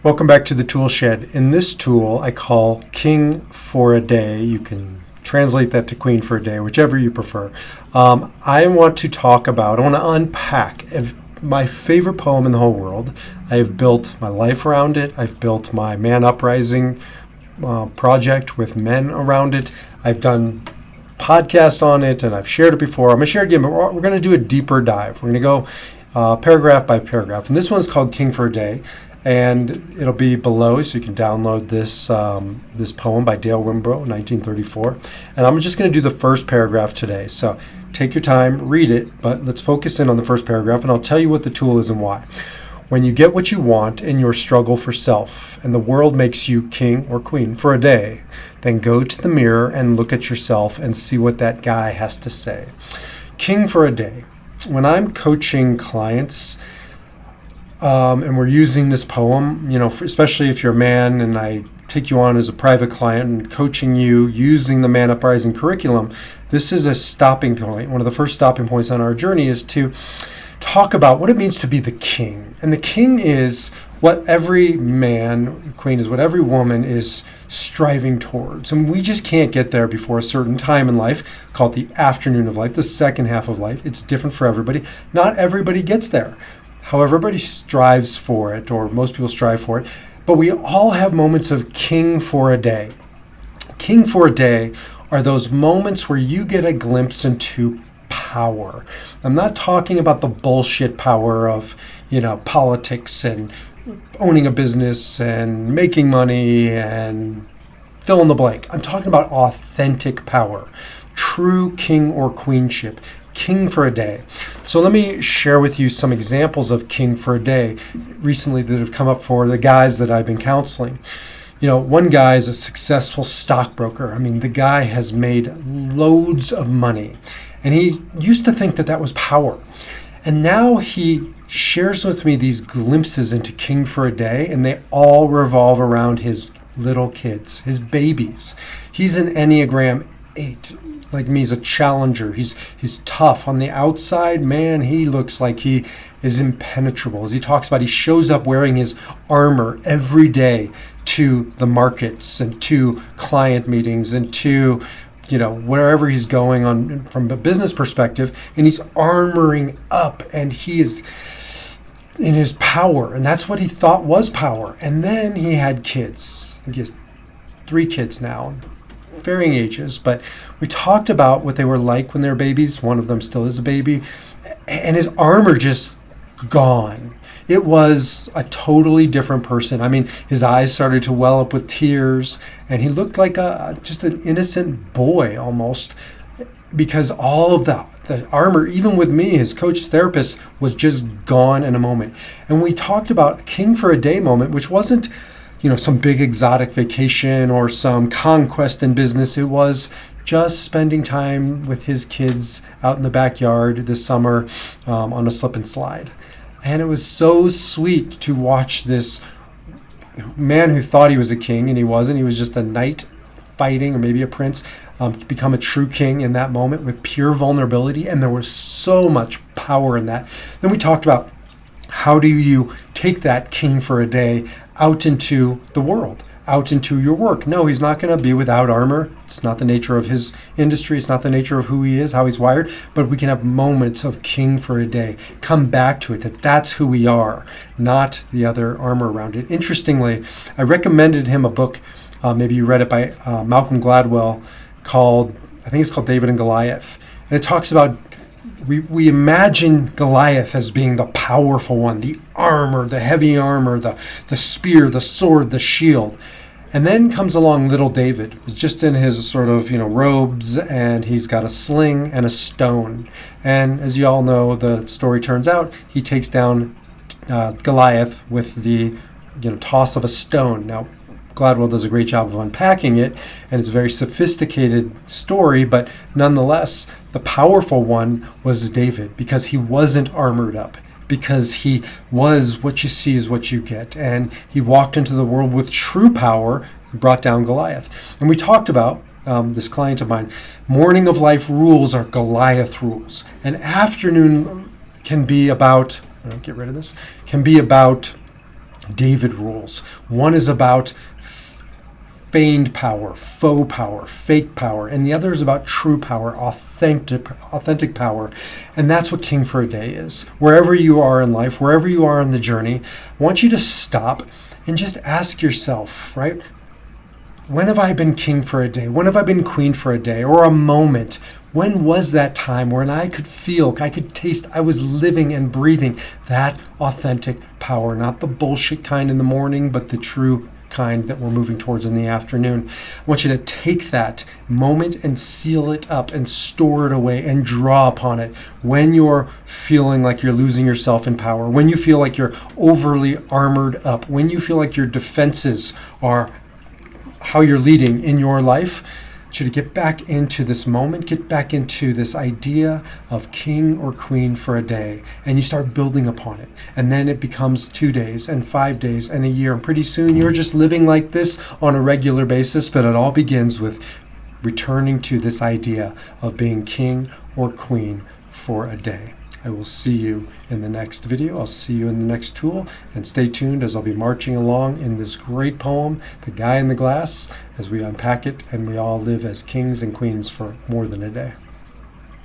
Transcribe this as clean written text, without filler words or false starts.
Welcome back to the Tool Shed. In this tool, I call King for a Day. You can translate that to Queen for a Day, whichever you prefer. I want to unpack my favorite poem in the whole world. I've built my life around it. I've built my Man Uprising project with men around it. I've done podcasts on it, and I've shared it before. I'm going to share it again, but we're going to do a deeper dive. We're going to go paragraph by paragraph. And this one's called King for a Day. And it'll be below, so you can download this poem by Dale Wimbrow, 1934. And I'm just going to do the first paragraph today. So take your time, read it, but let's focus in on the first paragraph, and I'll tell you what the tool is and why. When you get what you want in your struggle for self, and the world makes you king or queen for a day, then go to the mirror and look at yourself and see what that guy has to say. King for a day. When I'm coaching clients, and we're using this poem, especially if you're a man and I take you on as a private client and coaching you using the Man Uprising curriculum, this is a stopping point. One of the first stopping points on our journey is to talk about what it means to be the king. And the king is what every man, queen is what every woman is striving towards. And we just can't get there before a certain time in life, called the afternoon of life, the second half of life. It's different for everybody. Not everybody gets there. However, everybody strives for it, or most people strive for it, but we all have moments of king for a day. King for a day are those moments where you get a glimpse into power. I'm not talking about the bullshit power of, politics and owning a business and making money and fill in the blank. I'm talking about authentic power, true king or queenship. King for a day. So let me share with you some examples of king for a day recently that have come up for the guys that I've been counseling. One guy is a successful stockbroker. The guy has made loads of money, and he used to think that was power. And now he shares with me these glimpses into king for a day, and they all revolve around his little kids, his babies. He's an Enneagram 8. Like me, he's a challenger. He's tough. On the outside, man, he looks like he is impenetrable. As he talks about, he shows up wearing his armor every day to the markets and to client meetings and to, wherever he's going on from a business perspective, and he's armoring up, and he is in his power, and that's what he thought was power. And then he had kids. I think he has 3 kids now, varying ages, but we talked about what they were like when they were babies. One of them still is a baby, and his armor just gone. It was a totally different person. His eyes started to well up with tears, and he looked like just an innocent boy almost, because all of the armor, even with me, his coach, his therapist, was just gone in a moment. And we talked about a king for a day moment, which wasn't some big exotic vacation or some conquest in business. It was just spending time with his kids out in the backyard this summer on a slip and slide. And it was so sweet to watch this man who thought he was a king, and he wasn't. He was just a knight fighting, or maybe a prince, become a true king in that moment with pure vulnerability. And there was so much power in that. Then we talked about how do you take that king for a day out into the world, out into your work. No, he's not going to be without armor. It's not the nature of his industry. It's not the nature of who he is, how he's wired. But we can have moments of king for a day. Come back to it, that's who we are, not the other armor around it. Interestingly, I recommended him a book, maybe you read it, by Malcolm Gladwell, called David and Goliath. And it talks about we imagine Goliath as being the powerful one, the armor, the heavy armor, the spear, the sword, the shield. And then comes along little David, who's just in his sort of, robes, and he's got a sling and a stone. And as you all know, the story turns out, he takes down Goliath with the toss of a stone. Now, Gladwell does a great job of unpacking it, and it's a very sophisticated story, but nonetheless, the powerful one was David, because he wasn't armored up, because he was what you see is what you get, and he walked into the world with true power, brought down Goliath. And we talked about this client of mine, morning of life rules are Goliath rules, and afternoon can be about, can be about David rules. One is about feigned power, faux power, fake power, and the other is about true power, authentic power. And that's what King for a Day is. Wherever you are in life, wherever you are on the journey, I want you to stop and just ask yourself, right? When have I been king for a day? When have I been queen for a day or a moment? When was that time when I could feel, I could taste, I was living and breathing that authentic power, not the bullshit kind in the morning, but the true kind that we're moving towards in the afternoon. I want you to take that moment and seal it up and store it away and draw upon it when you're feeling like you're losing yourself in power, when you feel like you're overly armored up, when you feel like your defenses are how you're leading in your life. I want you to get back into this moment, get back into this idea of king or queen for a day, and you start building upon it. And then it becomes 2 days and 5 days and a year. And pretty soon you're just living like this on a regular basis, but it all begins with returning to this idea of being king or queen for a day. I will see you in the next video. I'll see you in the next tool. And stay tuned as I'll be marching along in this great poem, The Guy in the Glass, as we unpack it and we all live as kings and queens for more than a day.